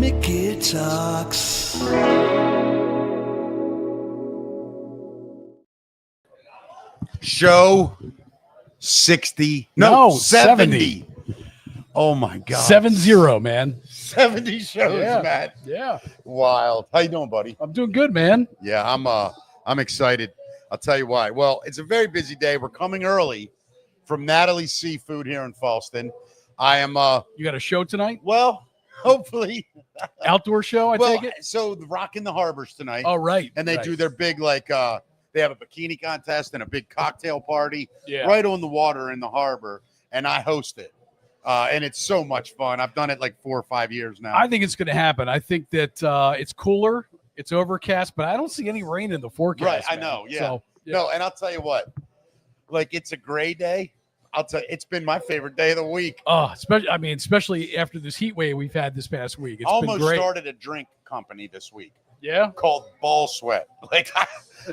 Mickey Talks. Show 60. No, 70. Oh my God. 70, man. 70 shows, Yeah. Matt. Yeah. Wild. How you doing, buddy? I'm doing good, man. Yeah, I'm excited. I'll tell you why. Well, it's a very busy day. We're coming early from Natalie Seafood here in Fallston. I am You got a show tonight? well, hopefully. Outdoor show, I take it? So the Rockin' the Harbors tonight. Oh, right. And they right. do their big they have a bikini contest and a big cocktail party Yeah. right on the water in the harbor, and I host it. And it's so much fun. I've done it like 4 or 5 years now. I think it's going to happen. I think that it's cooler. It's overcast, but I don't see any rain in the forecast. Right, I man. know. Yeah. So, yeah. No, and I'll tell you what, like it's a gray day. I'll tell you, it's been my favorite day of the week. Oh, especially after this heat wave we've had this past week. It's Almost been great. started a drink company this week Yeah. called Ball Sweat. Like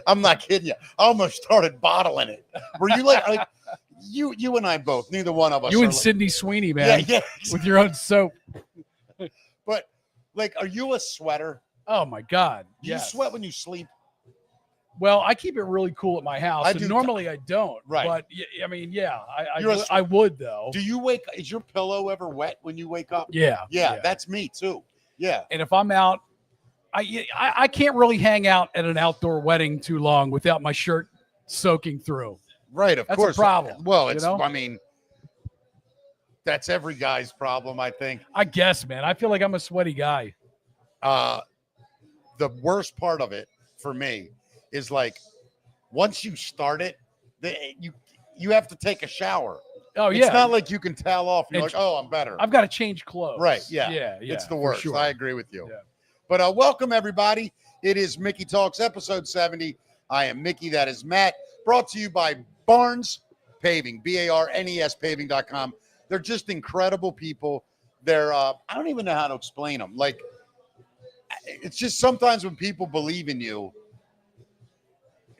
I'm not kidding you. I almost started bottling it. Were you like you and I both? Neither one of us. You are and like, Sydney Sweeney, man. yeah. With your own soap. But like, are you a sweater? Oh my God. Do you sweat when you sleep? Well, I keep it really cool at my house. I and do. Normally I don't. Right. But I mean, yeah, You're I would though. Do you wake? Is your pillow ever wet when you wake up? Yeah. Yeah, that's me too. Yeah. And if I'm out, I can't really hang out at an outdoor wedding too long without my shirt soaking through. Right, of That's course. a problem. Well, it's, you know? I mean, that's every guy's problem, I think. I guess, man. I feel like I'm a sweaty guy. The worst part of it for me is like once you start it, you have to take a shower. Oh, yeah. It's not like you can towel off. You're And like, oh, I'm better. I've got to change clothes. Right, yeah. Yeah. It's the for worst. sure. I agree with you. Yeah. But welcome, everybody. It is Mickey Talks, episode 70. I am Mickey. That is Matt. Brought to you by Barnes Paving, BARNES paving.com. They're just incredible people. They're, I don't even know how to explain them. Like, it's just sometimes when people believe in you,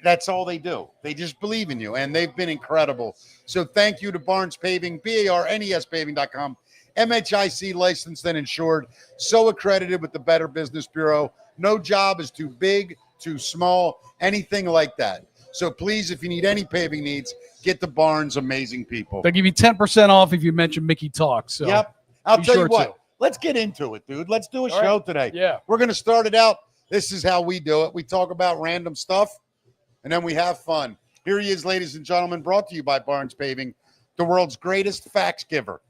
that's all they do. They just believe in you, and they've been incredible. So thank you to Barnes Paving, BARNES paving.com. MHIC licensed and insured, so accredited with the Better Business Bureau. No job is too big, too small, anything like that. So please, if you need any paving needs, get the Barnes. Amazing people. They'll give you 10% off if you mention Mickey Talks. So Yep. I'll be tell you sure what. to. Let's get into it, dude. Let's do a All show right. today. Yeah. We're going to start it out. This is how we do it. We talk about random stuff, and then we have fun. Here he is, ladies and gentlemen, brought to you by Barnes Paving, the world's greatest facts giver.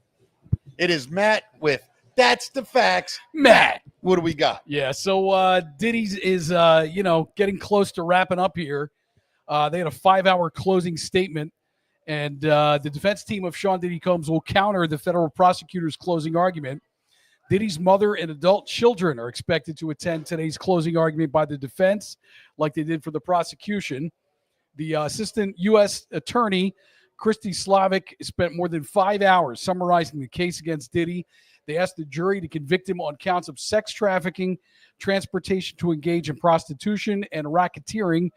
It is Matt with That's the Facts. Matt. What do we got? Yeah, so Diddy's is, getting close to wrapping up here. They had a 5-hour closing statement, and the defense team of Sean Diddy Combs will counter the federal prosecutor's closing argument. Diddy's mother and adult children are expected to attend today's closing argument by the defense, like they did for the prosecution. The assistant U.S. attorney, Christy Slavic, spent more than 5 hours summarizing the case against Diddy. They asked the jury to convict him on counts of sex trafficking, transportation to engage in prostitution, and racketeering.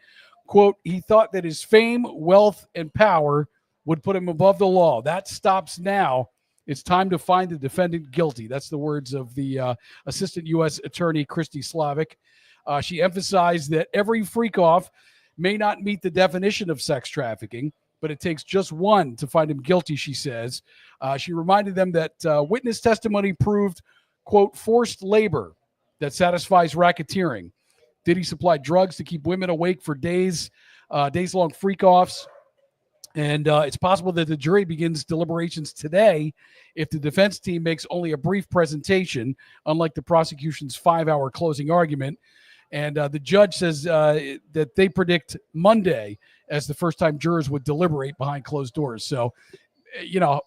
Quote, he thought that his fame, wealth, and power would put him above the law. That stops now. It's time to find the defendant guilty. That's the words of the assistant U.S. attorney, Christy Slavic. She emphasized that every freak-off may not meet the definition of sex trafficking, but it takes just one to find him guilty, she says. She reminded them that witness testimony proved, quote, forced labor that satisfies racketeering. Diddy supplied drugs to keep women awake for days-long freak-offs. And it's possible that the jury begins deliberations today if the defense team makes only a brief presentation, unlike the prosecution's 5-hour closing argument. And the judge says that they predict Monday as the first time jurors would deliberate behind closed doors. So,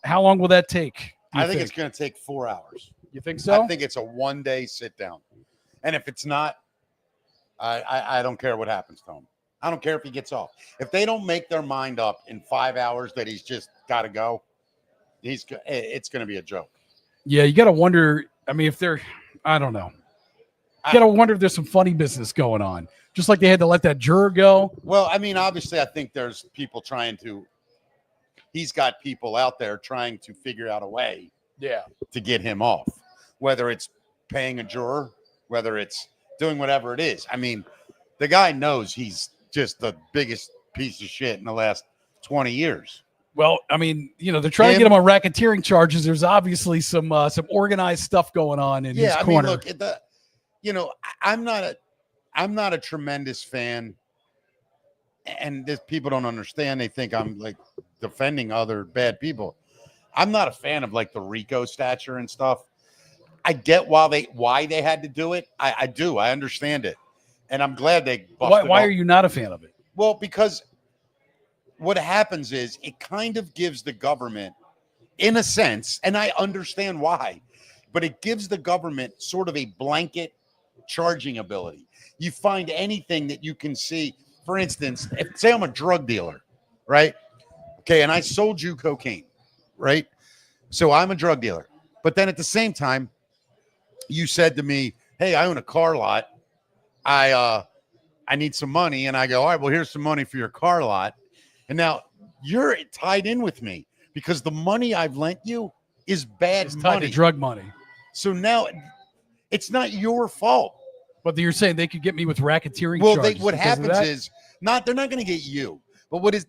how long will that take? I think it's going to take 4 hours. You think so? I think it's a one-day sit-down. And if it's not, I don't care what happens to him. I don't care if he gets off. If they don't make their mind up in 5 hours that he's just got to go, it's going to be a joke. Yeah, you got to wonder. I mean, I don't know. You got to wonder if there's some funny business going on. Just like they had to let that juror go. Well, I mean, obviously, I think there's people he's got people out there trying to figure out a way Yeah. to get him off, whether it's paying a juror, whether it's doing whatever it is. I mean, the guy knows he's just the biggest piece of shit in the last 20 years. Well, I mean, they're trying to get him on racketeering charges. There's obviously some organized stuff going on in his corner. I mean, look, I'm not a tremendous fan, and this people don't understand. They think I'm like defending other bad people. I'm not a fan of like the RICO stature and stuff. I get why they had to do it. I do. I understand it, and I'm glad they. Why are you not a fan of it? Well, because what happens is it kind of gives the government, in a sense, and I understand why, but it gives the government sort of a blanket charging ability. You find anything that you can see. For instance, say I'm a drug dealer, right? Okay, and I sold you cocaine, right? So I'm a drug dealer. But then at the same time, you said to me, hey, I own a car lot. I need some money. And I go, all right, well, here's some money for your car lot. And now you're tied in with me because the money I've lent you is bad It's money. tied to drug money. So now it's not your fault. But you're saying they could get me with racketeering Well, charges. what happens is they're not going to get you. But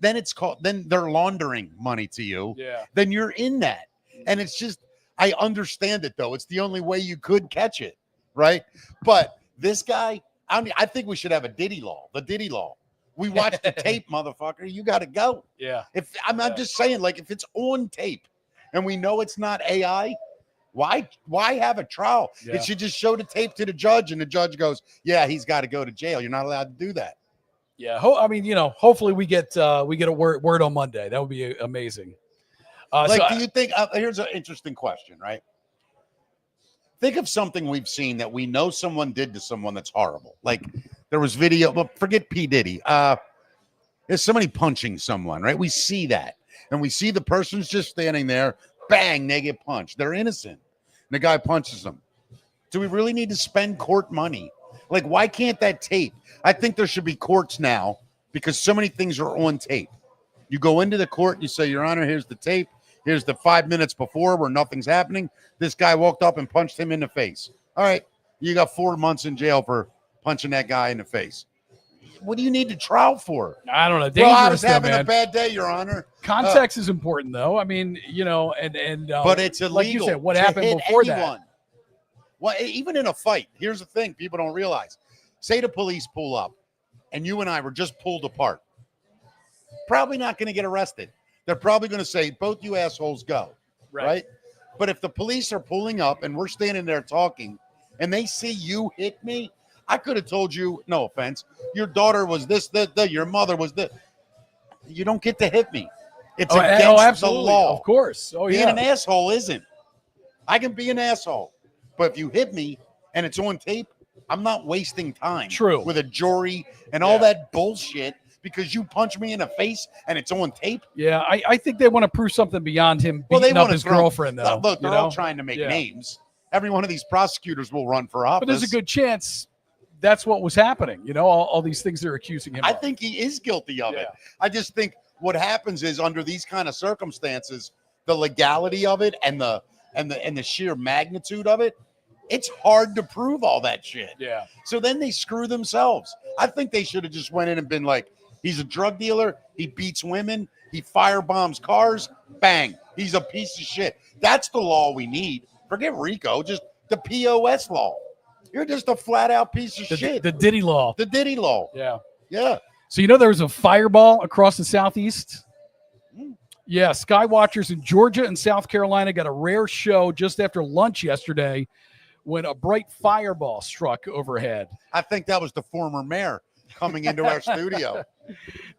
then they're laundering money to you. Yeah. Then you're in that. And it's just, I understand it though. It's the only way you could catch it. Right. But this guy, I think we should have a Diddy law, the Diddy law. We watched the tape, motherfucker. You got to go. Yeah. I'm just saying, like, if it's on tape and we know it's not AI, why have a trial? Yeah. It should just show the tape to the judge, and the judge goes, "Yeah, he's got to go to jail. You're not allowed to do that." Yeah. I mean, hopefully we get a word on Monday. That would be amazing. Do you think? Here's an interesting question, right? Think of something we've seen that we know someone did to someone that's horrible. Like there was video, but forget P. Diddy. There's somebody punching someone, right? We see that. And we see the person's just standing there, bang, they get punched. They're innocent. And the guy punches them. Do we really need to spend court money? Like, why can't that tape? I think there should be courts now because so many things are on tape. You go into the court and you say, Your Honor, here's the tape. Here's the 5 minutes before where nothing's happening. This guy walked up and punched him in the face. All right, you got 4 months in jail for punching that guy in the face. What do you need to trial for? I don't know. Well, I was having a bad day, Your Honor. Context is important, though. I mean, and but it's illegal. Like you said, what happened before that? Well, even in a fight, here's the thing people don't realize. Say the police pull up, and you and I were just pulled apart. Probably not going to get arrested. They're probably going to say, both you assholes go, right? But if the police are pulling up and we're standing there talking, and they see you hit me, I could have told you, no offense, your daughter was this, your mother was this. You don't get to hit me. It's against the law. Of course. Being an asshole isn't. I can be an asshole. But if you hit me and it's on tape, I'm not wasting time with a jury and all that bullshit because you punch me in the face and it's on tape. Yeah, I think they want to prove something beyond him beating up his girlfriend, though. Look, they're all trying to make names. Every one of these prosecutors will run for office. But there's a good chance that's what was happening. All these things they're accusing him of. I think he is guilty of it. I just think what happens is under these kind of circumstances, the legality of it and the sheer magnitude of it, it's hard to prove all that shit. Yeah. So then they screw themselves. I think they should have just went in and been like, he's a drug dealer. He beats women. He firebombs cars. Bang. He's a piece of shit. That's the law we need. Forget RICO. Just the POS law. You're just a flat out piece of shit. The Diddy law. The Diddy law. Yeah. Yeah. So there was a fireball across the Southeast? Yeah, skywatchers in Georgia and South Carolina got a rare show just after lunch yesterday when a bright fireball struck overhead. I think that was the former mayor coming into our studio.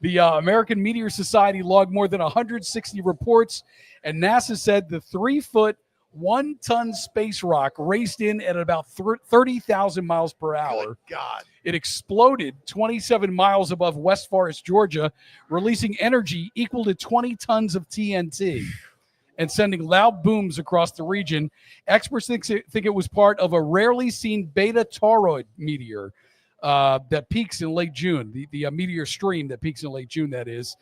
The American Meteor Society logged more than 160 reports, and NASA said the 3-foot, 1-ton space rock raced in at about 30,000 miles per hour. Good God. It exploded 27 miles above West Forest, Georgia, releasing energy equal to 20 tons of TNT and sending loud booms across the region. Experts think it was part of a rarely seen beta toroid meteor that peaks in late June, the meteor stream that peaks in late June, that is.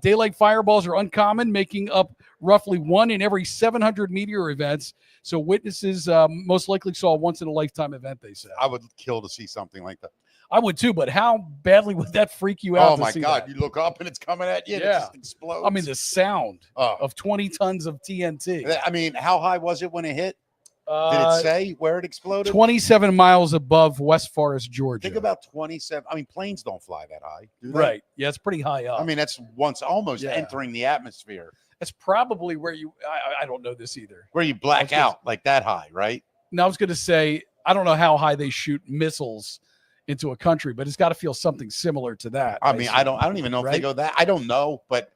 Daylight fireballs are uncommon, making up roughly 1 in every 700 meteor events. So witnesses most likely saw a once-in-a-lifetime event, they said. I would kill to see something like that. I would too, but how badly would that freak you out? Oh, my God. That? You look up and it's coming at you and it just explodes. I mean, the sound of 20 tons of TNT. I mean, how high was it when it hit? Did it say where it exploded? 27 miles above West Forest, Georgia. Think about 27. I mean, planes don't fly that high, do they? Right. Yeah, it's pretty high up. I mean, that's once almost entering the atmosphere. That's probably where you I don't know this either. Where you black out like that high, right? Now, I was going to say, I don't know how high they shoot missiles into a country, but it's got to feel something similar to that. I mean, I don't even know if they go that. I don't know, but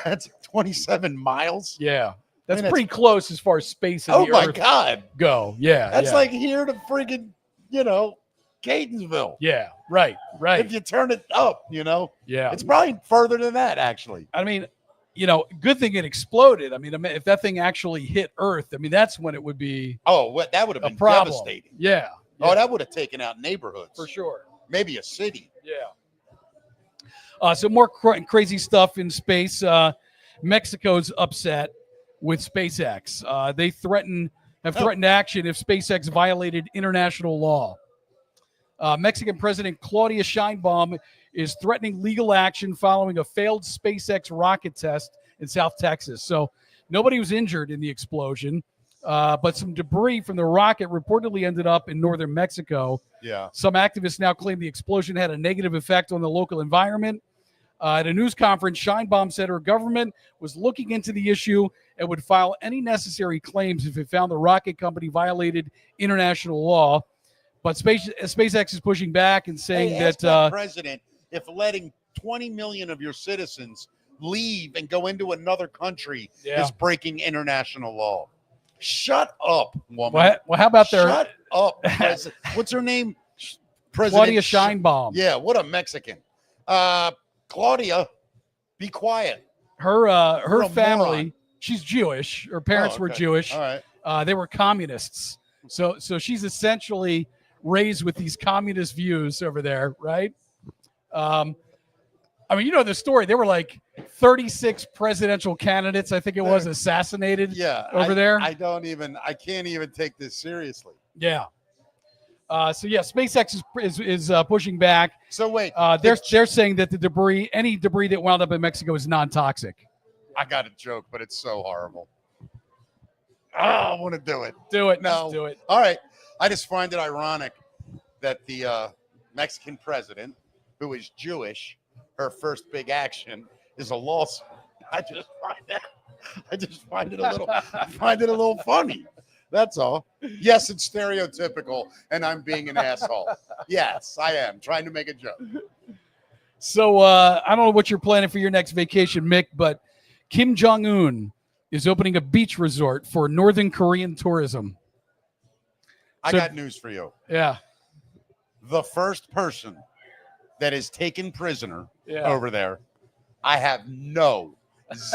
that's 27 miles. Yeah. That's pretty close as far as space and oh the my Earth God. go. Yeah. That's like here to friggin', Catonsville. Yeah. Right. If you turn it up, Yeah. It's probably further than that, actually. I mean, good thing it exploded. I mean, if that thing actually hit Earth, I mean, that's when it would be that would have been devastating. Yeah. Oh, that would have taken out neighborhoods. For sure. Maybe a city. Yeah. So more crazy stuff in space. Mexico's upset with SpaceX. They have threatened action if SpaceX violated international law. Mexican President Claudia Sheinbaum is threatening legal action following a failed SpaceX rocket test in South Texas. So nobody was injured in the explosion, but some debris from the rocket reportedly ended up in northern Mexico. Yeah. Some activists now claim the explosion had a negative effect on the local environment. At a news conference, Sheinbaum said her government was looking into the issue and would file any necessary claims if it found the rocket company violated international law. But SpaceX is pushing back and saying that president, if letting 20 million of your citizens leave and go into another country is breaking international law. Shut up, woman. Well, how about their... Shut up, president. What's her name? President Claudia Sheinbaum. Yeah, what a Mexican. Claudia, be quiet. Her family, moron. She's Jewish. Her parents were Jewish. All right. They were communists. So she's essentially raised with these communist views over there, right? I mean, the story. There were like 36 presidential candidates, I think it was, assassinated over there. I can't even take this seriously. Yeah. SpaceX is pushing back. So wait, they're saying that any debris that wound up in Mexico is non-toxic. I got a joke, but it's so horrible. I want to do it. Do it. No. Just do it. All right. I just find it ironic that the Mexican president, who is Jewish, her first big action is a lawsuit. I just find it a little funny. That's all. Yes, it's stereotypical, and I'm being an asshole. Yes, I am trying to make a joke. So I don't know what you're planning for your next vacation, Mick, but Kim Jong-un is opening a beach resort for Northern Korean tourism. I got news for you. Yeah. The first person that is taken prisoner over there, I have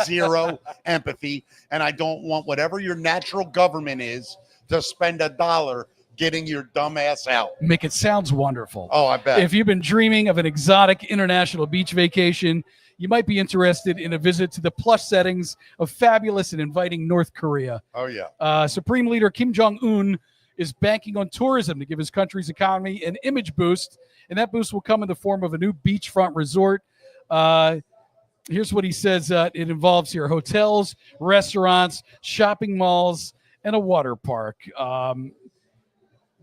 zero empathy, and I don't want whatever your natural government is to spend $1 getting your dumb ass out. Mick, it sounds wonderful. Oh, I bet. If you've been dreaming of an exotic international beach vacation, you might be interested in a visit to the plush settings of fabulous and inviting North Korea. Oh, yeah. Supreme Leader Kim Jong-un is banking on tourism to give his country's economy an image boost, and that boost will come in the form of a new beachfront resort. Here's what he says it involves here: hotels, restaurants, shopping malls, and a water park.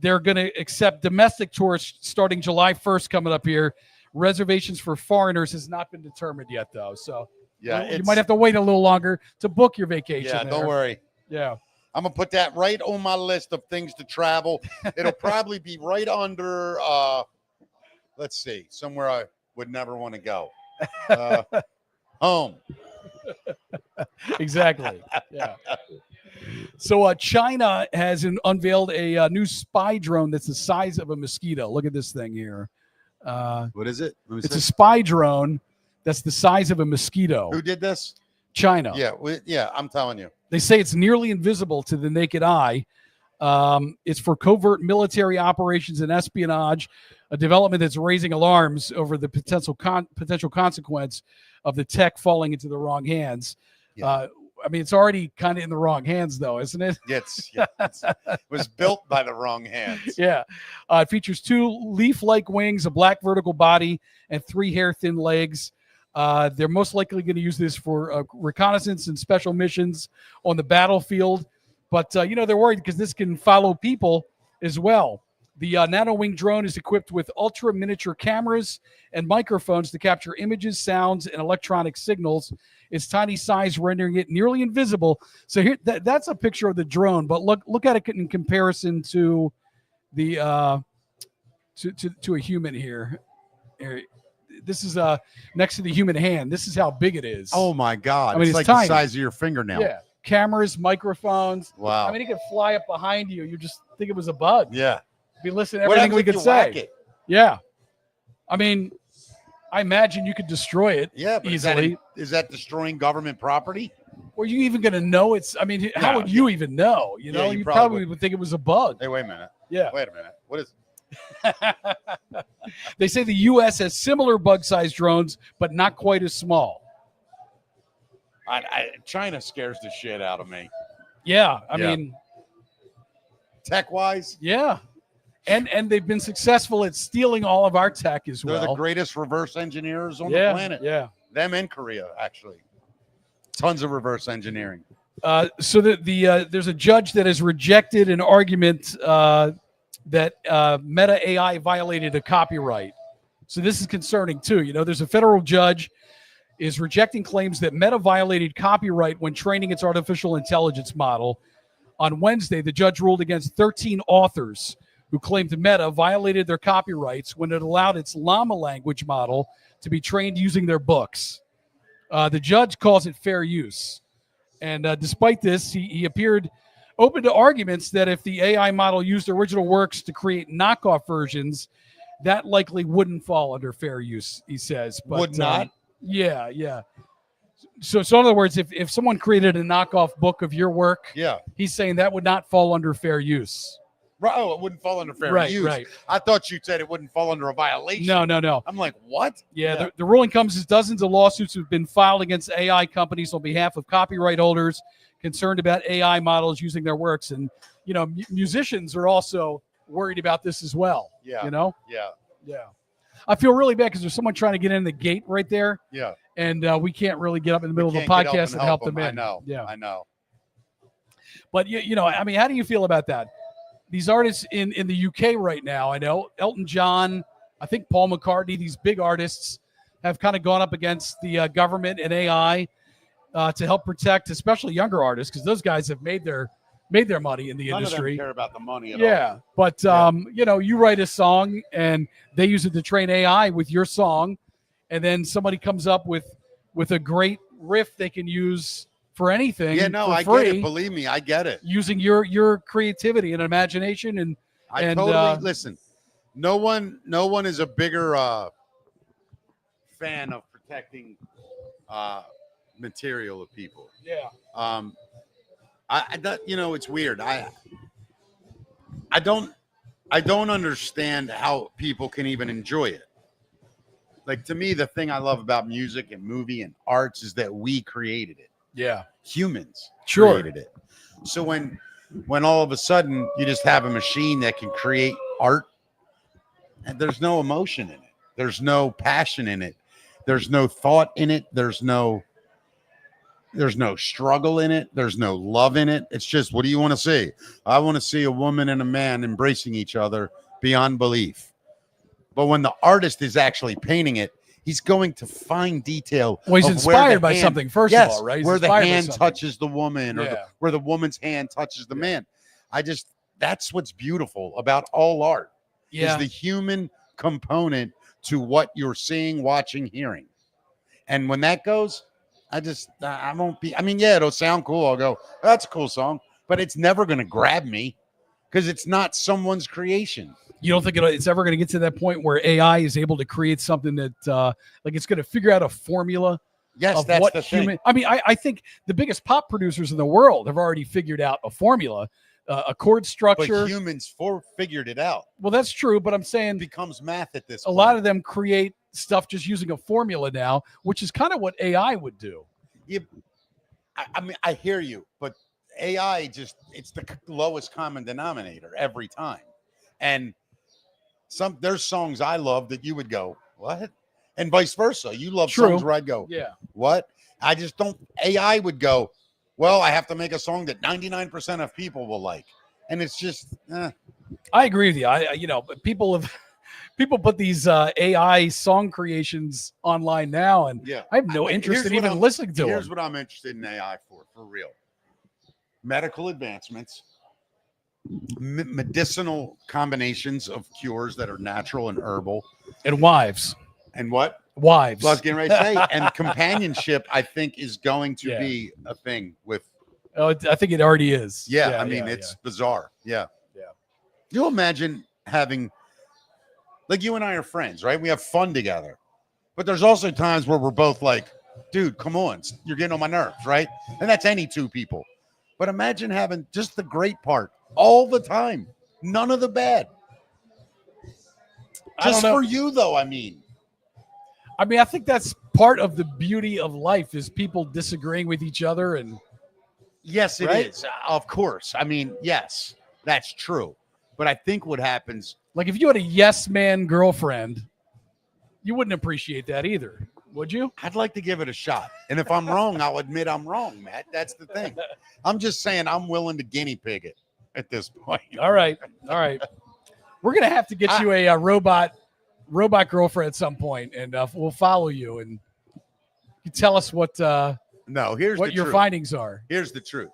They're going to accept domestic tourists starting July 1st coming up here. Reservations for foreigners has not been determined yet, though. So you might have to wait a little longer to book your vacation. Yeah, don't worry. Yeah. I'm going to put that right on my list of things to travel. It'll probably be right under, let's see, somewhere I would never want to go. Home. Exactly. Yeah. So China has unveiled a new spy drone that's the size of a mosquito. Look at this thing here. What is it? It's a spy drone that's the size of a mosquito. Who did this? China. Yeah, I'm telling you. They say it's nearly invisible to the naked eye. It's for covert military operations and espionage, a development that's raising alarms over the potential consequence of the tech falling into the wrong hands. Yeah. I mean, it's already kind of in the wrong hands, though, isn't it? It was built by the wrong hands. Yeah. It features 2 leaf-like wings, a black vertical body, and 3 hair-thin legs. They're most likely going to use this for reconnaissance and special missions on the battlefield. But, they're worried because this can follow people as well. The Nano Wing drone is equipped with ultra-miniature cameras and microphones to capture images, sounds, and electronic signals. Its tiny size rendering it nearly invisible. So here, that's a picture of the drone, but look at it in comparison to the to a human here. This is next to the human hand. This is how big it is. Oh my God! I mean, it's like tiny. the size of your fingernail. Yeah, cameras, microphones. Wow. I mean, it could fly up behind you. You just think it was a bug. Yeah. Be listening to everything we could say. Yeah. I mean, I imagine you could destroy it easily. Is that destroying government property? Were you even going to know it's? I mean, how would you even know? You know, you probably would think it was a bug. Hey, wait a minute. Yeah. Wait a minute. What is? They say the U.S. has similar bug-sized drones, but not quite as small. China scares the shit out of me. Yeah, I mean, tech-wise. Yeah. And they've been successful at stealing all of our tech as well. They're the greatest reverse engineers on the planet. Yeah. Them and Korea, actually. Tons of reverse engineering. So there's a judge that has rejected an argument that Meta AI violated a copyright. So this is concerning too. You know, there's a federal judge is rejecting claims that Meta violated copyright when training its artificial intelligence model. On Wednesday, the judge ruled against 13 authors who claimed Meta violated their copyrights when it allowed its llama language model to be trained using their books. The judge calls it fair use. And despite this, he appeared open to arguments that if the AI model used original works to create knockoff versions, that likely wouldn't fall under fair use, he says. But, would not? Yeah. So in other words, if someone created a knockoff book of your work, he's saying that would not fall under fair use. Right. Oh, it wouldn't fall under fair use. Right. I thought you said it wouldn't fall under a violation. No. I'm like, what? Yeah. The ruling comes as dozens of lawsuits have been filed against AI companies on behalf of copyright holders concerned about AI models using their works. And, you know, musicians are also worried about this as well. Yeah. You know? Yeah. I feel really bad because there's someone trying to get in the gate right there. Yeah. And we can't really get up in the middle of the podcast and help them in. I know. Yeah. I know. But, you know, I mean, how do you feel about that? These artists in the UK right now, I know Elton John, I think Paul McCartney, these big artists have kind of gone up against the government and AI to help protect, especially younger artists, because those guys have made their money in the industry. None of them care about the money at all. But you know, you write a song and they use it to train AI with your song, and then somebody comes up with a great riff they can use for anything. Yeah, no, for I free, get it. Believe me, I get it. Using your creativity and imagination, and I totally listen. No one is a bigger fan of protecting material of people. Yeah. You know, it's weird. I don't understand how people can even enjoy it. Like, to me, the thing I love about music and movie and arts is that we created it. Yeah. Humans created it. So when all of a sudden you just have a machine that can create art and there's no emotion in it, there's no passion in it, there's no thought in it, there's no struggle in it, there's no love in it. It's just, what do you want to see? I want to see a woman and a man embracing each other beyond belief. But when the artist is actually painting it, he's going to find detail. Well, he's inspired by something, first of all, right? Where the hand touches the woman, or where the woman's hand touches the man. That's what's beautiful about all art. Is the human component to what you're seeing, watching, hearing. And when that goes, I won't be, it'll sound cool. I'll go, that's a cool song, but it's never going to grab me because it's not someone's creation. You don't think it's ever going to get to that point where AI is able to create something that, like, it's going to figure out a formula? Yes, that's what the thing. I mean, I think the biggest pop producers in the world have already figured out a formula. a chord structure. But humans figured it out. Well, that's true, but I'm saying It becomes math at this a point. lot of them create stuff just using a formula now, which is kind of what AI would do. I mean, I hear you, but AI it's the lowest common denominator every time. And there's songs I love that you would go, what? And vice versa. You love songs where I'd go, yeah, what? I just don't. AI would go, well, I have to make a song that 99% of people will like. And it's just, I agree with you. People put these AI song creations online now, and yeah. I have no interest in even listening to Here's them. what I'm interested in AI for real. Medical advancements, medicinal combinations of cures that are natural and herbal. And wives. And what? Wives. Well, I was getting ready to say, and companionship, I think, is going to be a thing with. Oh, I think it already is. Yeah, I mean, it's bizarre. Yeah. You imagine having, like, you and I are friends, right? We have fun together. But there's also times where we're both like, dude, come on, you're getting on my nerves, right? And that's any two people. But imagine having just the great part all the time, none of the bad. Just for you, though, I mean, I think that's part of the beauty of life is people disagreeing with each other. And yes, it is. Of course. I mean, yes, that's true. But I think what happens, like if you had a yes man girlfriend, you wouldn't appreciate that either, would you? I'd like to give it a shot. And if I'm wrong, I'll admit I'm wrong, Matt. That's the thing. I'm just saying I'm willing to guinea pig it at this point. All right. We're going to have to get you a robot girlfriend at some point, and we'll follow you, and you tell us what what your findings are. Here's the truth.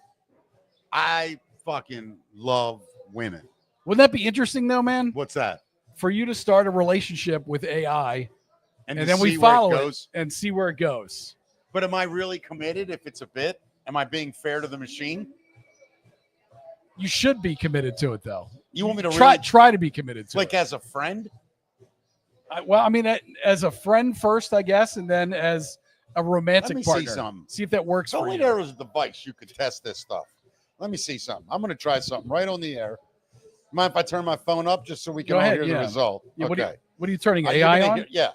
I fucking love women. Wouldn't that be interesting, though, man? What's that? For you to start a relationship with AI, and then we follow it and see where it goes. But am I really committed if it's a bit? Am I being fair to the machine? You should be committed to it, though. You want me to try to be committed to it. Like as a friend? As a friend first, I guess, and then as a romantic partner. See if that works for you. Only there is a device you could test this stuff. Let me see something. I'm going to try something right on the air. Mind if I turn my phone up just so we can all hear the result? Yeah, okay. What are you turning AI on? Yeah.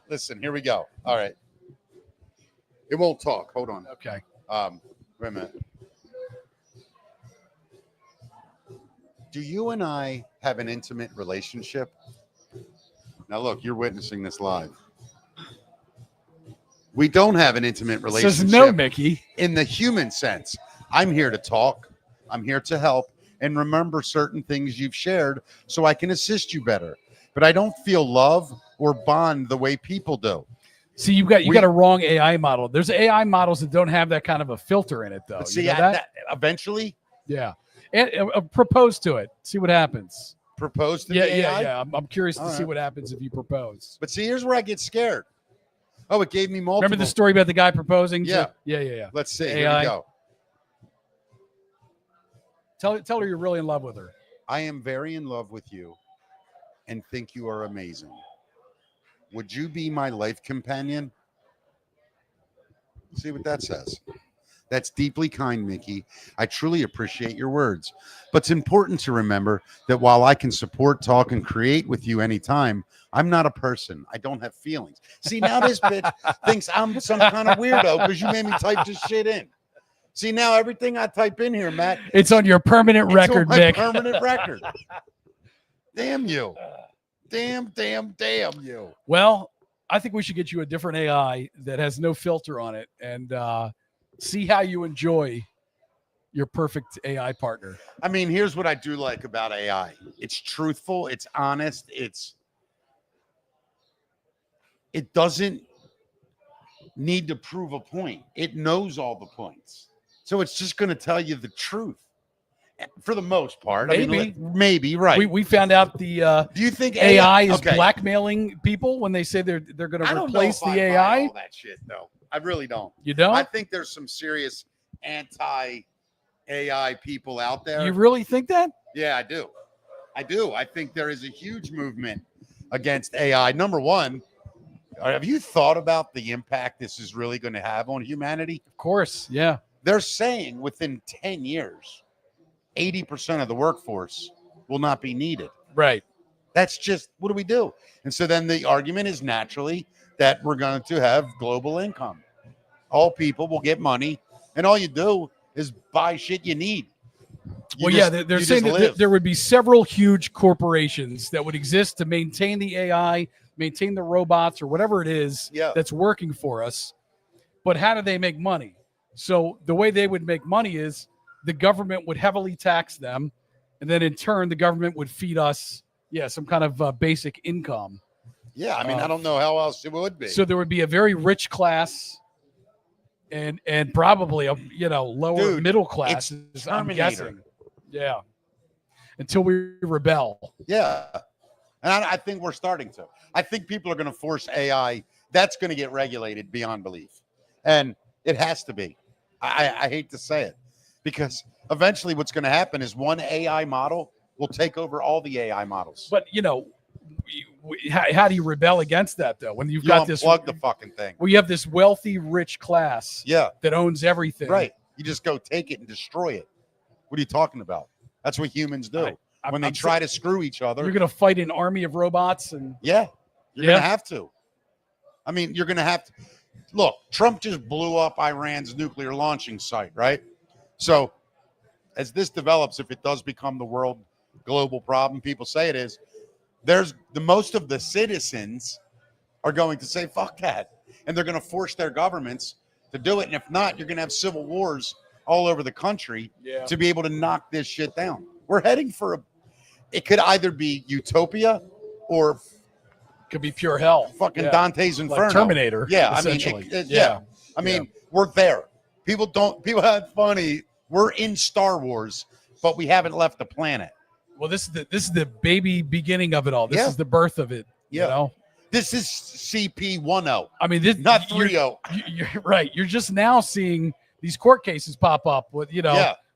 Listen, here we go. All right. It won't talk. Hold on. Okay. Wait a minute. Do you and I have an intimate relationship? Now, look, you're witnessing this live. We don't have an intimate relationship. Says no, Mickey. In the human sense. I'm here to talk. I'm here to help and remember certain things you've shared so I can assist you better. But I don't feel love or bond the way people do. See, you got a wrong AI model. There's AI models that don't have that kind of a filter in it, though. See, that eventually? Yeah. And propose to it. See what happens. Propose to the AI? Yeah. I'm curious to see what happens if you propose. But see, here's where I get scared. Oh, it gave me multiple. Remember the story about the guy proposing? Yeah. Yeah. Let's see. AI. Here we go. Tell her you're really in love with her. I am very in love with you and think you are amazing. Would you be my life companion? See what that says. That's deeply kind, Mickey. I truly appreciate your words. But it's important to remember that while I can support, talk, and create with you anytime, I'm not a person. I don't have feelings. See, now this bitch thinks I'm some kind of weirdo because you made me type this shit in. See, now everything I type in here, Matt. It's on your permanent record, Mick. Permanent record. Damn you. Damn you. Well, I think we should get you a different AI that has no filter on it and see how you enjoy your perfect AI partner. I mean, here's what I do like about AI. It's truthful. It's honest. It doesn't need to prove a point. It knows all the points. So it's just going to tell you the truth for the most part. Maybe right. We found out the do you think AI is blackmailing people when they say they're going to replace the AI? Buy all that shit, no. I really don't. You don't? I think there's some serious anti-AI people out there. You really think that? Yeah, I do. I think there is a huge movement against AI. Number one, have you thought about the impact this is really going to have on humanity? Of course, yeah. They're saying within 10 years, 80% of the workforce will not be needed. Right. That's just, what do we do? And so then the argument is naturally that we're going to have global income. All people will get money, and all you do is buy shit you need. They're saying that there would be several huge corporations that would exist to maintain the AI, maintain the robots, or whatever it is that's working for us. But how do they make money? So the way they would make money is the government would heavily tax them, and then in turn, the government would feed us, some kind of basic income. Yeah, I mean, I don't know how else it would be. So there would be a very rich class and probably a lower middle class. I'm guessing. Yeah. Until we rebel. Yeah. And I think we're starting to. I think people are going to force AI. That's going to get regulated beyond belief. And it has to be. I hate to say it, because eventually what's going to happen is one AI model will take over all the AI models. But, how do you rebel against that, though? When you've got this, unplug the fucking thing. Well, you have this wealthy, rich class that owns everything. Right. You just go take it and destroy it. What are you talking about? That's what humans do. When they try to screw each other. You're going to fight an army of robots. And you're going to have to. I mean, you're going to have to. Look, Trump just blew up Iran's nuclear launching site, right? So as this develops, if it does become the world global problem, people say it is, there's most of the citizens are going to say, fuck that. And they're going to force their governments to do it. And if not, you're going to have civil wars all over the country to be able to knock this shit down. We're heading for it could either be utopia or could be pure hell. Fucking Dante's Inferno. Like Terminator. Yeah. I mean, we're there. People have funny. We're in Star Wars, but we haven't left the planet. Well, this is the baby beginning of it all. This is the birth of it. Yeah. You know? This is CP10. I mean, this not 30. You're right. You're just now seeing these court cases pop up with,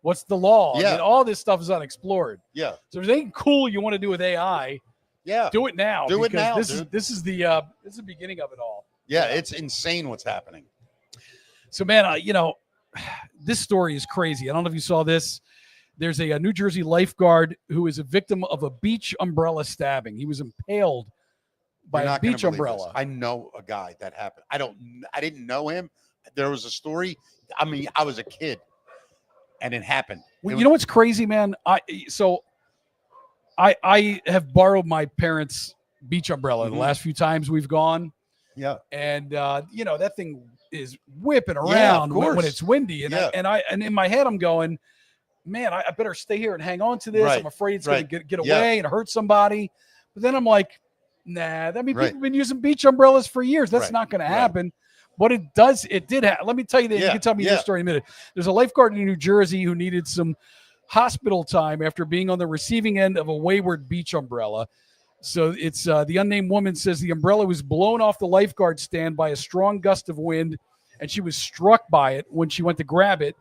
what's the law? Yeah. I mean, all this stuff is unexplored. Yeah. So if there's anything cool you want to do with AI, do it now. Do it now. This is the beginning of it all. Yeah, it's insane what's happening. So, man, this story is crazy. I don't know if you saw this. There's a New Jersey lifeguard who is a victim of a beach umbrella stabbing. He was impaled by a beach umbrella. I know a guy that happened. I didn't know him. There was a story. I mean, I was a kid, and it happened. Well, you know what's crazy, man? I have borrowed my parents' beach umbrella the last few times we've gone. Yeah, and that thing is whipping around when it's windy, and in my head I'm going, man, I better stay here and hang on to this. Right. I'm afraid it's going to get away and hurt somebody. But then I'm like, nah. I mean, people have been using beach umbrellas for years. That's not going to happen. But it did happen. Let me tell you that. You can tell me this story in a minute. There's a lifeguard in New Jersey who needed some hospital time after being on the receiving end of a wayward beach umbrella. So it's the unnamed woman says the umbrella was blown off the lifeguard stand by a strong gust of wind, and she was struck by it when she went to grab it.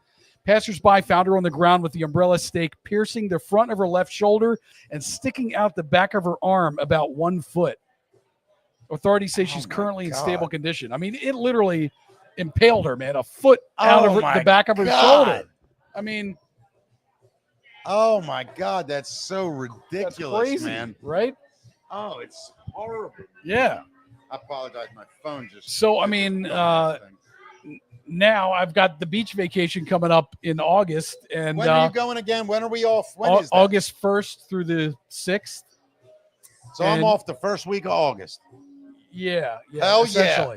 Passers-by found her on the ground with the umbrella stake piercing the front of her left shoulder and sticking out the back of her arm about 1 foot. Authorities say she's currently in stable condition. I mean, it literally impaled her, man, a foot out of the back of her shoulder. I mean, oh my God, that's so ridiculous, that's crazy, man. Right? Oh, it's horrible. Yeah. I apologize. My phone just. So, I mean, now I've got the beach vacation coming up in August. And when are you going again? When are we off? When is that? August 1st through the 6th. So I'm off the first week of August. Yeah. Hell yeah.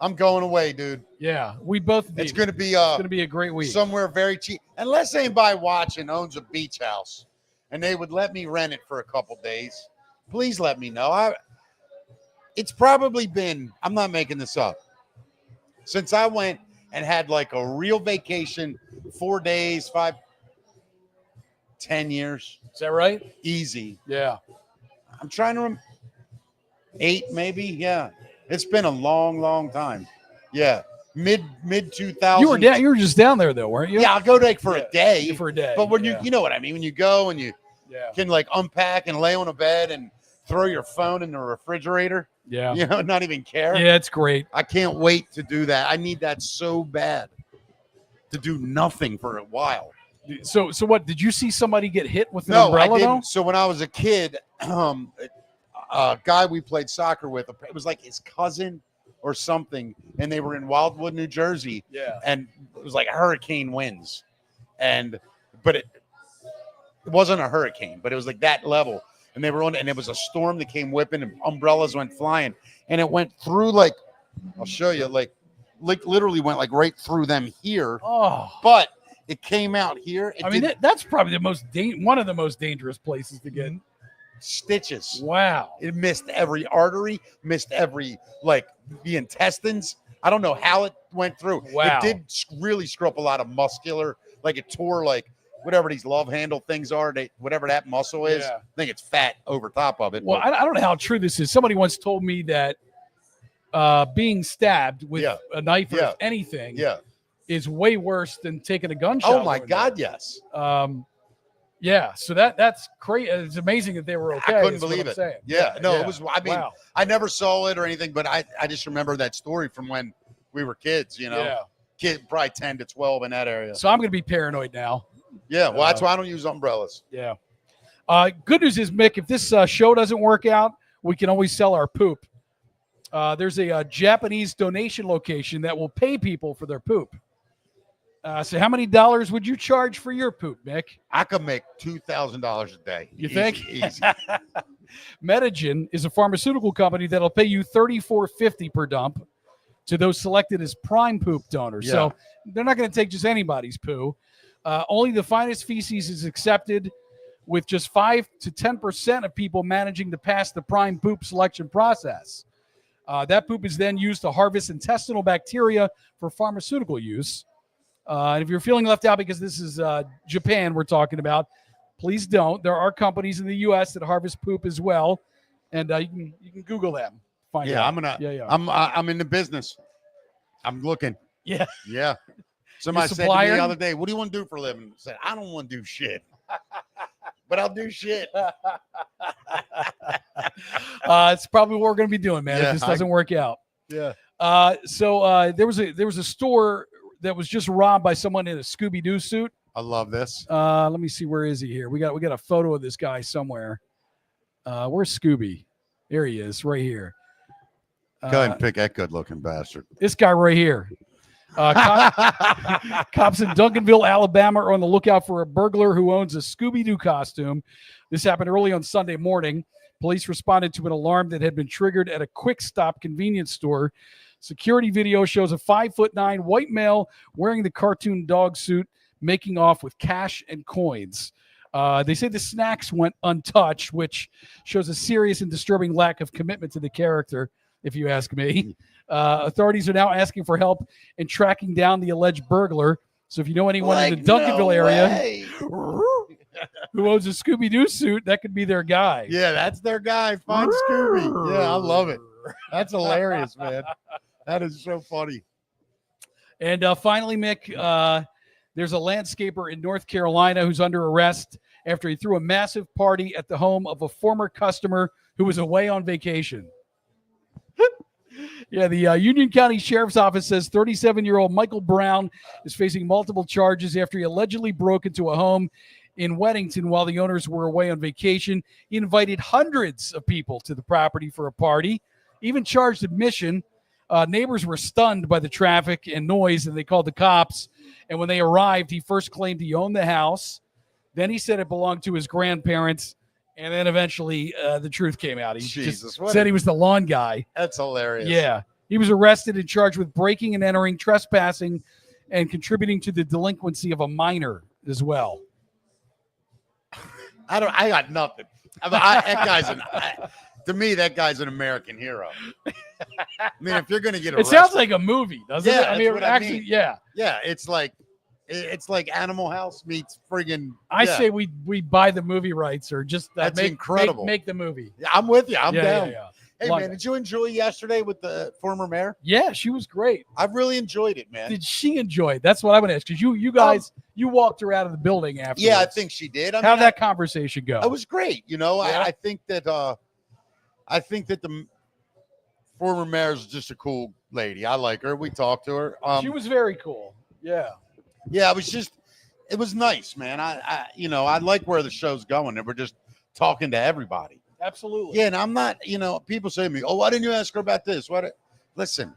I'm going away, dude. Yeah. We both It's going to be a great week. Somewhere very cheap. Unless anybody watching owns a beach house and they would let me rent it for a couple days, please let me know. It's probably been, I'm not making this up, since I went and had like a real vacation, 4 days, 10 years. Is that right? Easy. Yeah. I'm trying to 8 maybe. Yeah. It's been a long time. Yeah. Mid 2000s. You were just down there though, weren't you? Yeah, I'll go like for a day. For a day. But when you know what I mean, when you go and you can like unpack and lay on a bed and throw your phone in the refrigerator. Yeah. Not even care. Yeah, it's great. I can't wait to do that. I need that so bad to do nothing for a while. So what? Did you see somebody get hit with an No, umbrella? I didn't. Though? So when I was a kid, a guy we played soccer with, it was like his cousin or something, and they were in Wildwood, New Jersey. Yeah. And it was like hurricane winds, but it wasn't a hurricane, but it was like that level. And they were on, and it was a storm that came whipping, and umbrellas went flying, and it went through like, I'll show you, like literally went like right through them here. Oh, But it came out here. I mean, that's probably one of the most dangerous places to get stitches. Wow. It missed every artery, missed every, like, the intestines. I don't know how it went through. Wow. It did really screw up a lot of muscular, like it tore, like, whatever these love handle things are, whatever that muscle is. Yeah. I think it's fat over top of it. Well, I don't know how true this is. Somebody once told me that being stabbed with a knife or anything is way worse than taking a gunshot. Oh, my God, yes. Yeah, so that's crazy. It's amazing that they were okay. I couldn't believe it. Yeah, it was, I mean, wow. I never saw it or anything, but I just remember that story from when we were kids, you know. Yeah. Kid, probably 10 to 12 in that area. So I'm going to be paranoid now. Yeah, well, that's why I don't use umbrellas. Yeah. Good news is, Mick, if this show doesn't work out, we can always sell our poop. There's a Japanese donation location that will pay people for their poop. So how many dollars would you charge for your poop, Mick? I could make $2,000 a day. You think? Easy. Medigen is a pharmaceutical company that'll pay you $34.50 per dump to those selected as prime poop donors. Yeah. So they're not going to take just anybody's poo. Only the finest feces is accepted, with just 5 to 10% of people managing to pass the prime poop selection process. That poop is then used to harvest intestinal bacteria for pharmaceutical use. And if you're feeling left out because this is Japan we're talking about, please don't. There are companies in the U.S. that harvest poop as well, and you can Google them. Find out. I'm in the business. I'm looking. Yeah. Somebody said to me the other day, "What do you want to do for a living?" I said, "I don't want to do shit, but I'll do shit." It's probably what we're going to be doing, man. If this doesn't work out. Yeah. So there was a store that was just robbed by someone in a Scooby-Doo suit. I love this. Let me see. Where is he here? We got a photo of this guy somewhere. Where's Scooby? There he is, right here. Go ahead and pick that good-looking bastard. This guy right here. Cops in Duncanville, Alabama are on the lookout for a burglar who owns a Scooby-Doo costume. This happened early on Sunday morning. Police responded to an alarm that had been triggered at a Quick Stop convenience store. Security video shows a 5'9" white male wearing the cartoon dog suit making off with cash and coins. They say the snacks went untouched, which shows a serious and disturbing lack of commitment to the character, if you ask me. Authorities are now asking for help in tracking down the alleged burglar. So if you know anyone in the Duncanville area who owns a Scooby-Doo suit, that could be their guy. Yeah, that's their guy. Find Scooby. Yeah, I love it. That's hilarious, man. That is so funny. And finally, Mick, there's a landscaper in North Carolina who's under arrest after he threw a massive party at the home of a former customer who was away on vacation. Yeah, the Union County Sheriff's Office says 37-year-old Michael Brown is facing multiple charges after he allegedly broke into a home in Weddington while the owners were away on vacation. He invited hundreds of people to the property for a party, even charged admission. Neighbors were stunned by the traffic and noise, and they called the cops. And when they arrived, he first claimed he owned the house. Then he said it belonged to his grandparents. And then eventually the truth came out. He just said he was the lawn guy. That's hilarious. Yeah. He was arrested and charged with breaking and entering, trespassing, and contributing to the delinquency of a minor as well. I got nothing. To me, that guy's an American hero. I mean, if you're going to get arrested. It sounds like a movie, doesn't it? I mean, actually, yeah. Yeah, it's like Animal House meets friggin'. I say we buy the movie rights or just incredible. Make the movie. Yeah, I'm with you. I'm down. Yeah. Hey, man, did you enjoy yesterday with the former mayor? Yeah, she was great. I really enjoyed it, man. Did she enjoy it? That's what I would ask. Because you guys, you walked her out of the building after. Yeah, I think she did. How'd that conversation go? It was great. You know, yeah. I think that the former mayor is just a cool lady. I like her. We talked to her. She was very cool. Yeah. Yeah, it was just It was nice, man. I like where the show's going, and we're just talking to everybody. Absolutely. Yeah, and I'm not, people say to me, "Oh, why didn't you ask her about this?" Listen,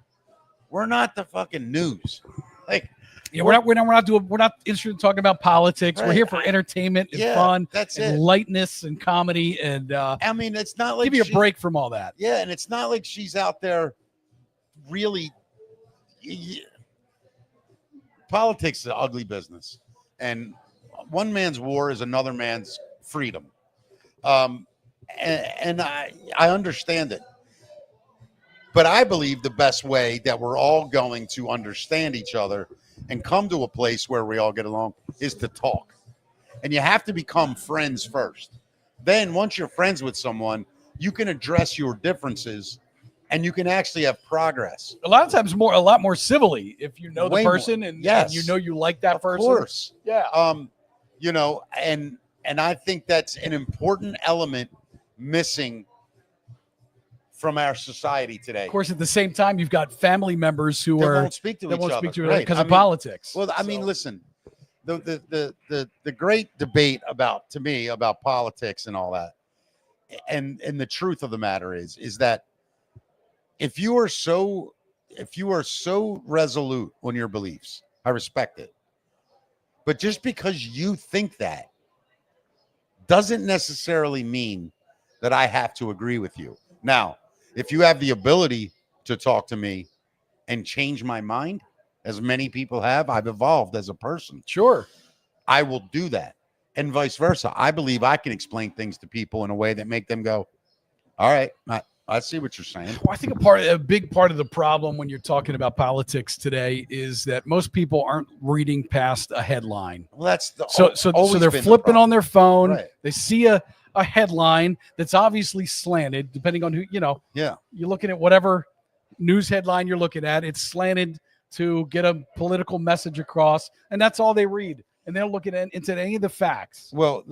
we're not the fucking news. Like, yeah, we're not interested in talking about politics. Right. We're here for entertainment and fun, that's and it. lightness and comedy, and I mean, it's not like give you a break from all that. Yeah, and it's not like she's out there really. Politics is an ugly business, and one man's war is another man's freedom. And I understand it, but I believe the best way that we're all going to understand each other and come to a place where we all get along is to talk. And you have to become friends first. Then once you're friends with someone, you can address your differences and you can actually have progress. A lot of times a lot more civilly if you know the Way person more. and Yes. you know you like that person. Of course. Yeah. And I think that's an important element missing from our society today. Of course, at the same time, you've got family members who won't speak to each won't other speak to right. because of politics. Well, I mean, listen, the great debate about politics and all that, and the truth of the matter is that if you are so resolute on your beliefs, I respect it. But just because you think that doesn't necessarily mean that I have to agree with you. Now, if you have the ability to talk to me and change my mind, as many people have, I've evolved as a person. Sure. I will do that. And vice versa. I believe I can explain things to people in a way that make them go, all right, I see what you're saying. Well, I think a big part of the problem when you're talking about politics today is that most people aren't reading past a headline. Well, that's so they're flipping on their phone. Right. They see a headline that's obviously slanted, depending on who, Yeah. You're looking at whatever news headline you're looking at. It's slanted to get a political message across, and that's all they read. And they don't look into any of the facts. Well,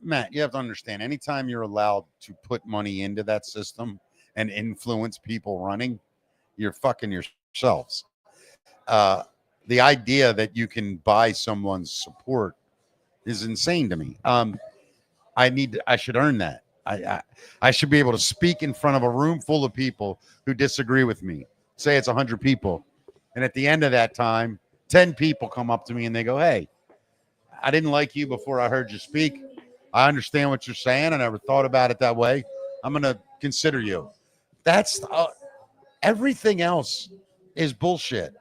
Matt, you have to understand, anytime you're allowed to put money into that system and influence people running, you're fucking yourselves. The idea that you can buy someone's support is insane to me. I should earn that. I should be able to speak in front of a room full of people who disagree with me. Say it's 100 people. And at the end of that time, 10 people come up to me and they go, hey, I didn't like you before I heard you speak. I understand what you're saying. I never thought about it that way. I'm going to consider you. That's everything else is bullshit.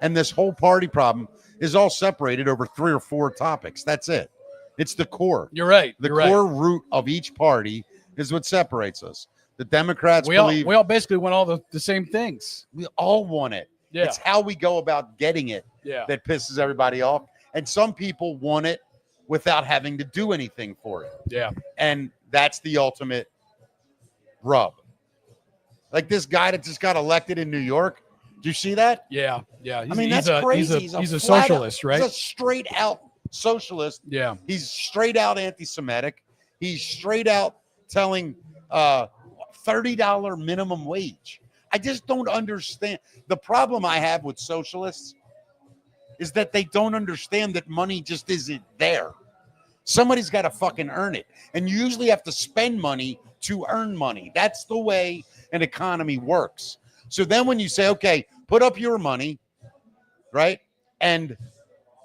And this whole party problem is all separated over 3 or 4 topics. That's it. It's the core. You're right. The core root of each party is what separates us. The Democrats we all basically want all the same things. We all want it. Yeah. It's how we go about getting it Yeah. that pisses everybody off. And some people want it without having to do anything for it. Yeah. And that's the ultimate rub. Like this guy that just got elected in New York. Do you see that? Yeah. That's crazy. He's a socialist, right? He's a straight out socialist. Yeah. He's straight out anti-Semitic. He's straight out telling $30 minimum wage. I just don't understand. The problem I have with socialists is that they don't understand that money just isn't there. Somebody's got to fucking earn it. And you usually have to spend money to earn money. That's the way an economy works. So then when you say, okay, put up your money, right? And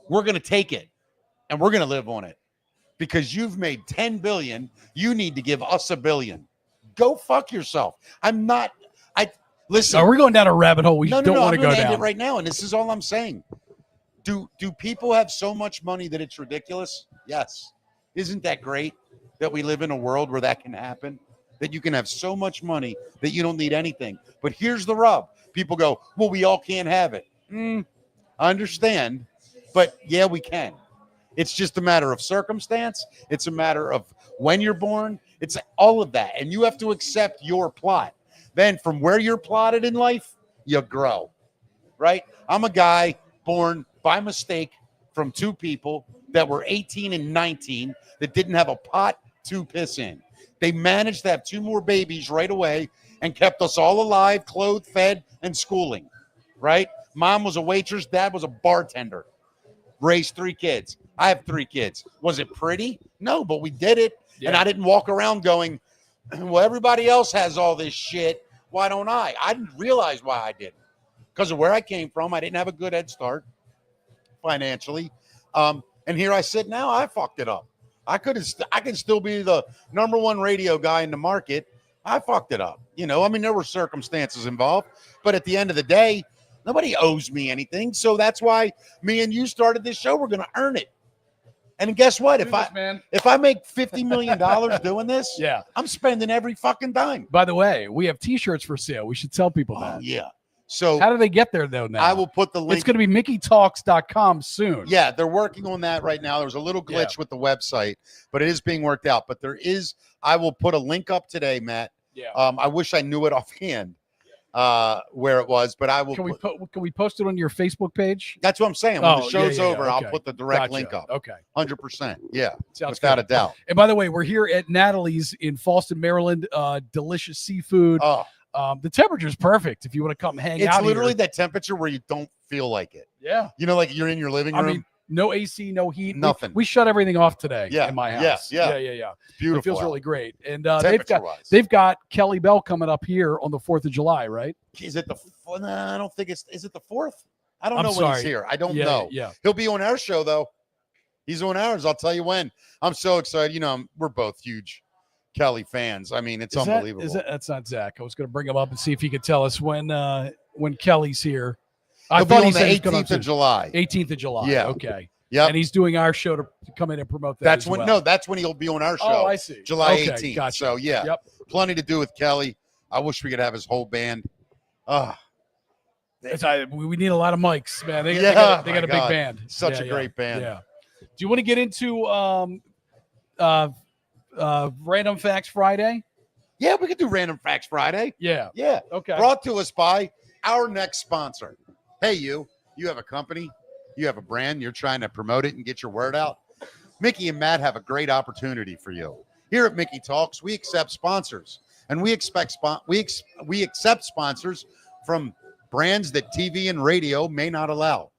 we're going to take it and we're going to live on it because you've made 10 billion. You need to give us $1 billion. Go fuck yourself. Listen. Are we going down a rabbit hole we No, don't want to go end down? it right now. And this is all I'm saying. Do people have so much money that it's ridiculous? Yes. Isn't that great that we live in a world where that can happen? That you can have so much money that you don't need anything. But here's the rub. People go, well, we all can't have it. I understand. But yeah, we can. It's just a matter of circumstance. It's a matter of when you're born. It's all of that. And you have to accept your plot. Then from where you're plotted in life, you grow. Right? I'm a guy born by mistake from 2 people that were 18 and 19 that didn't have a pot to piss in. They managed to have 2 more babies right away and kept us all alive, clothed, fed, and schooling, right? Mom was a waitress. Dad was a bartender. Raised 3 kids. I have 3 kids. Was it pretty? No, but we did it. Yeah. And I didn't walk around going, well, everybody else has all this shit. Why don't I? I didn't realize why I didn't. Because of where I came from, I didn't have a good head start financially. And here I sit now. I fucked it up. I can still be the number 1 radio guy in the market. I fucked it up. You know, I mean, there were circumstances involved, but at the end of the day, nobody owes me anything. So that's why me and you started this show. We're going to earn it. And guess what? If I make $50 million doing this, yeah, I'm spending every fucking dime. By the way, we have T-shirts for sale. We should tell people that. Yeah. So how do they get there though? Now I will put the link. It's going to be MickeyTalks.com soon. Yeah, they're working on that right now. There's a little glitch with the website, but it is being worked out. But I will put a link up today, Matt. Yeah. I wish I knew it offhand where it was, but I will. Can we post it on your Facebook page? That's what I'm saying. When the show's over, okay. I'll put the direct link up. Okay. 100%. Yeah. Sounds without good. a doubt. And by the way, we're here at Natalie's in Fallston, Maryland. Delicious seafood. Oh. The temperature's perfect if you want to come hang out. It's literally here. that temperature where you don't feel like it. Yeah. You know, like you're in your living room. I mean, no AC, no heat. Nothing. We shut everything off today in my house. Yeah. Beautiful. Beautiful. It feels really great. And they've got Kelly Bell coming up here on the 4th of July, right? Is it I don't think is it the 4th? I don't know when he's here. I don't know. Yeah. He'll be on our show though. He's on ours. I'll tell you when. I'm so excited. You know, we're both huge Kelly fans. I mean, it's unbelievable. That's not Zach. I was going to bring him up and see if he could tell us when Kelly's here. I thought he said the 18th of July. 18th of July. Yeah. Okay. Yeah. And he's doing our show to come in and promote that. That's when that's when he'll be on our show. Oh, I see. July okay, 18th. Gotcha. So yeah. Yep. Plenty to do with Kelly. I wish we could have his whole band. We need a lot of mics, man. They got a big band. Such a great band. Yeah. Do you want to get into Random Facts Friday? Yeah, we could do Random Facts Friday. Yeah. Yeah. Okay. Brought to us by our next sponsor. Hey, you have a company, you have a brand, you're trying to promote it and get your word out. Mickey and Matt have a great opportunity for you. Here at Mickey Talks, we accept sponsors, and we accept sponsors from brands that TV and radio may not allow.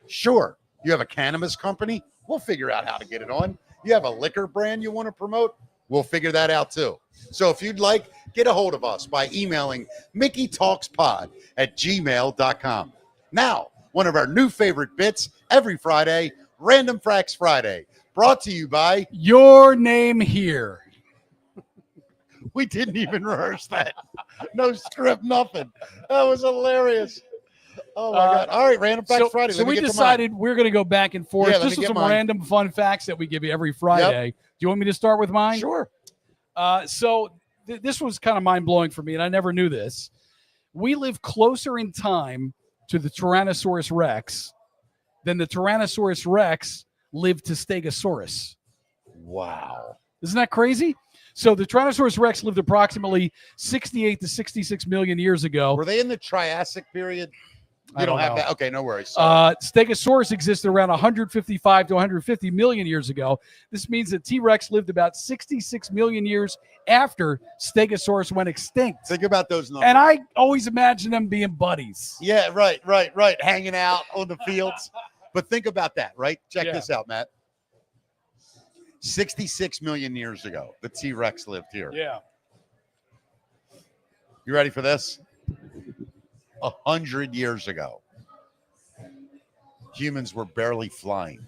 Sure, you have a cannabis company, we'll figure out how to get it on. You have a liquor brand you want to promote, we'll figure that out too. So if you'd like, get a hold of us by emailing mickeytalkspod@gmail.com. Now, one of our new favorite bits every Friday, Random Facts Friday, brought to you by Your Name Here. We didn't even rehearse that. No script, nothing. That was hilarious. Oh, my God. All right, Random Facts Friday. So we decided we're going to go back and forth. Yeah, just with some random fun facts that we give you every Friday. Yep. Do you want me to start with mine? Sure. This was kind of mind-blowing for me, and I never knew this. We live closer in time to the Tyrannosaurus Rex than the Tyrannosaurus Rex lived to Stegosaurus. Wow. Isn't that crazy? So the Tyrannosaurus Rex lived approximately 68 to 66 million years ago. Were they in the Triassic period? You don't have that? Okay, no worries. Stegosaurus existed around 155 to 150 million years ago. This means that T-Rex lived about 66 million years after Stegosaurus went extinct. Think about those numbers. And I always imagine them being buddies. Yeah, right. Hanging out on the fields. But think about that, right? Check this out, Matt. 66 million years ago, the T-Rex lived here. Yeah. You ready for this? 100 years ago, humans were barely flying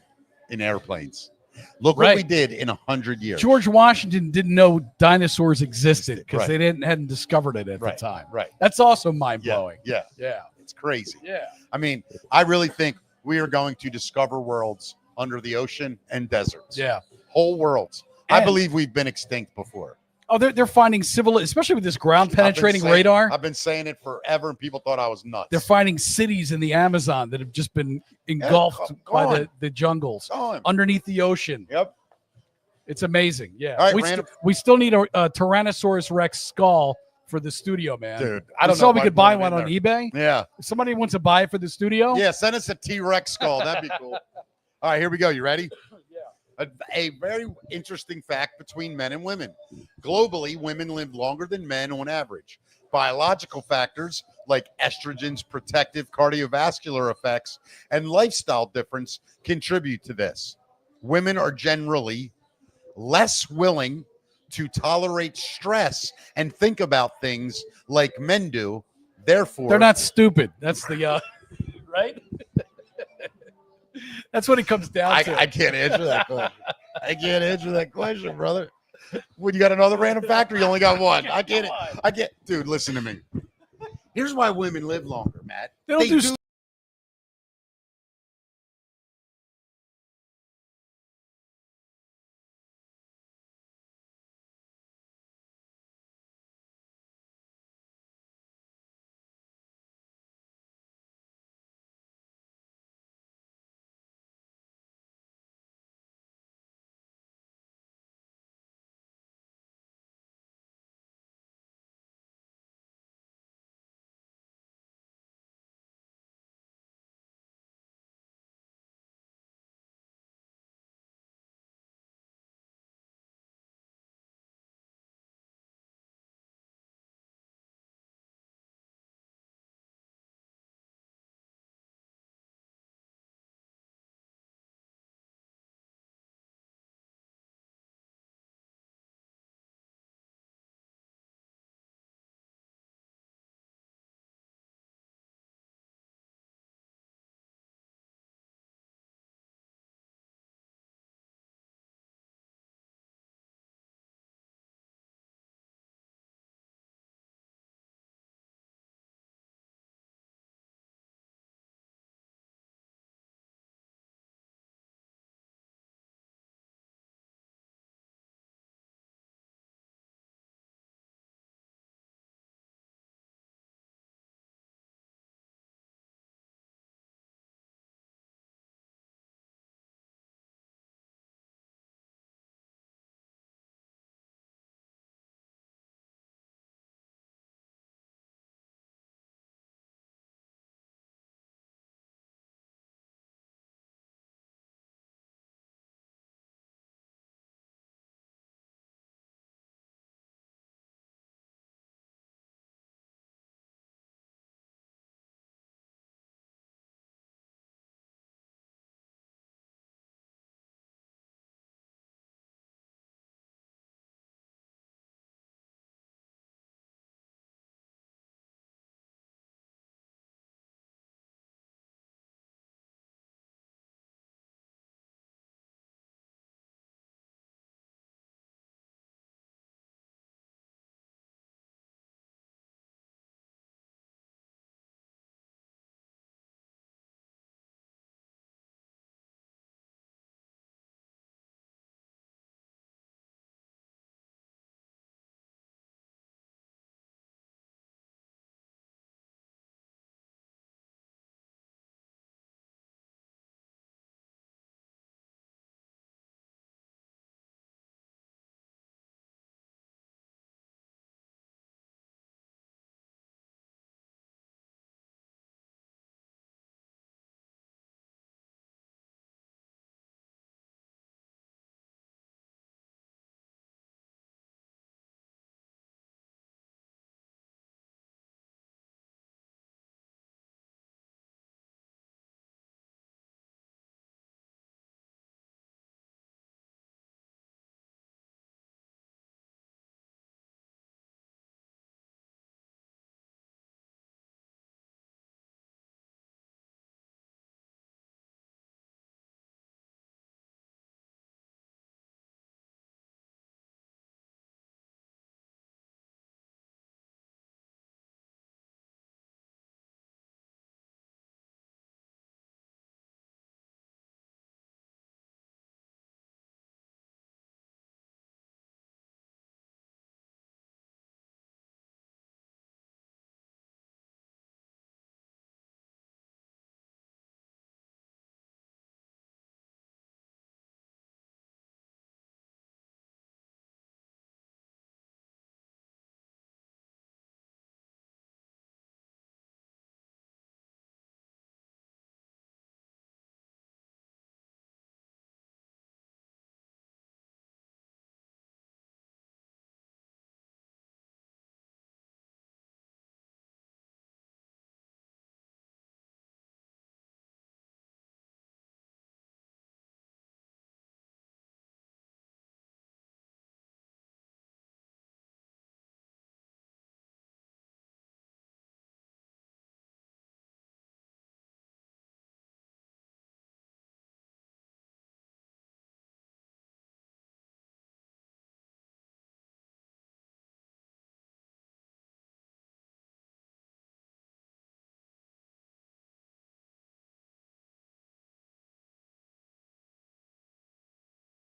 in airplanes. Look what we did in 100 years. George Washington didn't know dinosaurs existed because they hadn't discovered it at the time. Right. That's also mind-blowing. Yeah. It's crazy. Yeah. I mean, I really think we are going to discover worlds under the ocean and deserts. Yeah. Whole worlds. I believe we've been extinct before. Oh, they're finding especially with this ground penetrating radar. I've been saying it forever, and people thought I was nuts. They're finding cities in the Amazon that have just been engulfed by the jungles underneath the ocean. Yep. It's amazing. Yeah. All right, we still need a Tyrannosaurus Rex skull for the studio, man. Dude, I don't know if we could buy one on eBay. Yeah. If somebody wants to buy it for the studio. Yeah, send us a T-Rex skull. That'd be cool. All right, here we go. You ready? A very interesting fact between men and women. Globally, women live longer than men on average. Biological factors like estrogens, protective cardiovascular effects, and lifestyle difference contribute to this. women are generally less willing to tolerate stress and think about things like men do. Therefore, They're not stupid. That's the right. That's what it comes down to. I can't answer that question. I can't answer that question, brother. When you got another random factor, you only got one. I can't. Dude, listen to me. Here's why women live longer, Matt. They don't do